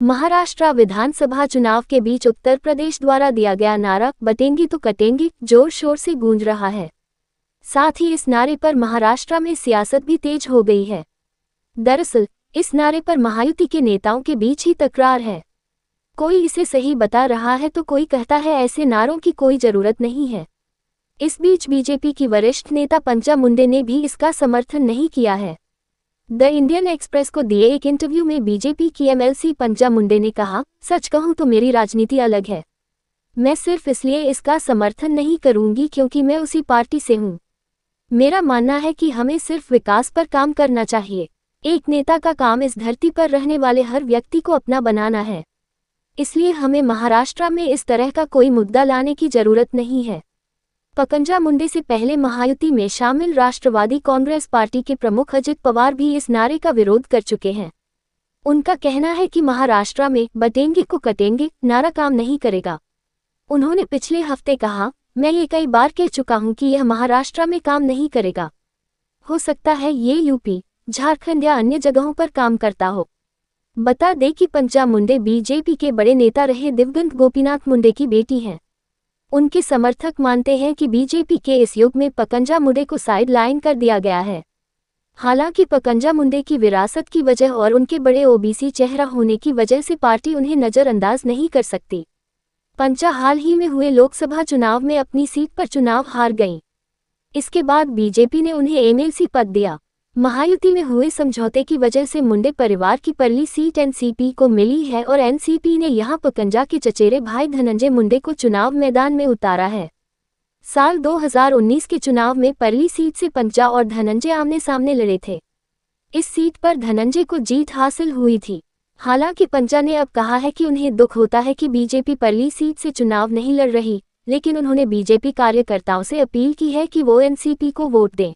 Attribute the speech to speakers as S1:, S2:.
S1: महाराष्ट्र विधानसभा चुनाव के बीच उत्तर प्रदेश द्वारा दिया गया नारा बटेंगे तो कटेंगे जोर शोर से गूंज रहा है। साथ ही इस नारे पर महाराष्ट्र में सियासत भी तेज हो गई है। दरअसल इस नारे पर महायुति के नेताओं के बीच ही तकरार है। कोई इसे सही बता रहा है तो कोई कहता है ऐसे नारों की कोई जरूरत नहीं है। इस बीच बीजेपी की वरिष्ठ नेता पंकजा मुंडे ने भी इसका समर्थन नहीं किया है। द इंडियन एक्सप्रेस को दिए एक इंटरव्यू में बीजेपी की एमएलसी पंकजा मुंडे ने कहा, सच कहूं तो मेरी राजनीति अलग है। मैं सिर्फ इसलिए इसका समर्थन नहीं करूंगी क्योंकि मैं उसी पार्टी से हूं। मेरा मानना है कि हमें सिर्फ विकास पर काम करना चाहिए। एक नेता का काम इस धरती पर रहने वाले हर व्यक्ति को अपना बनाना है। इसलिए हमें महाराष्ट्र में इस तरह का कोई मुद्दा लाने की जरूरत नहीं है। पंकजा मुंडे से पहले महायुति में शामिल राष्ट्रवादी कांग्रेस पार्टी के प्रमुख अजित पवार भी इस नारे का विरोध कर चुके हैं। उनका कहना है कि महाराष्ट्र में बटेंगे को कटेंगे नारा काम नहीं करेगा। उन्होंने पिछले हफ्ते कहा, मैं ये कई बार कह चुका हूं कि यह महाराष्ट्र में काम नहीं करेगा। हो सकता है ये यूपी, झारखंड या अन्य जगहों पर काम करता हो। बता दें कि पंकजा मुंडे बीजेपी के बड़े नेता रहे दिवंगत गोपीनाथ मुंडे की बेटी हैं। उनके समर्थक मानते हैं कि बीजेपी के इस युग में पंकजा मुंडे को साइड लाइन कर दिया गया है। हालांकि पंकजा मुंडे की विरासत की वजह और उनके बड़े ओबीसी चेहरा होने की वजह से पार्टी उन्हें नजरअंदाज नहीं कर सकती। पंकजा हाल ही में हुए लोकसभा चुनाव में अपनी सीट पर चुनाव हार गईं। इसके बाद बीजेपी ने उन्हें एमएलसी पद दिया। महायुति में हुए समझौते की वजह से मुंडे परिवार की पहली सीट एनसीपी को मिली है और एनसीपी ने यहां पंकजा के चचेरे भाई धनंजय मुंडे को चुनाव मैदान में उतारा है। साल 2019 के चुनाव में पहली सीट से पंकजा और धनंजय आमने सामने लड़े थे। इस सीट पर धनंजय को जीत हासिल हुई थी। हालांकि पंकजा ने अब कहा है कि उन्हें दुख होता है कि बीजेपी पहली सीट से चुनाव नहीं लड़ रही, लेकिन उन्होंने बीजेपी कार्यकर्ताओं से अपील की है कि वो एनसीपी को वोट दें।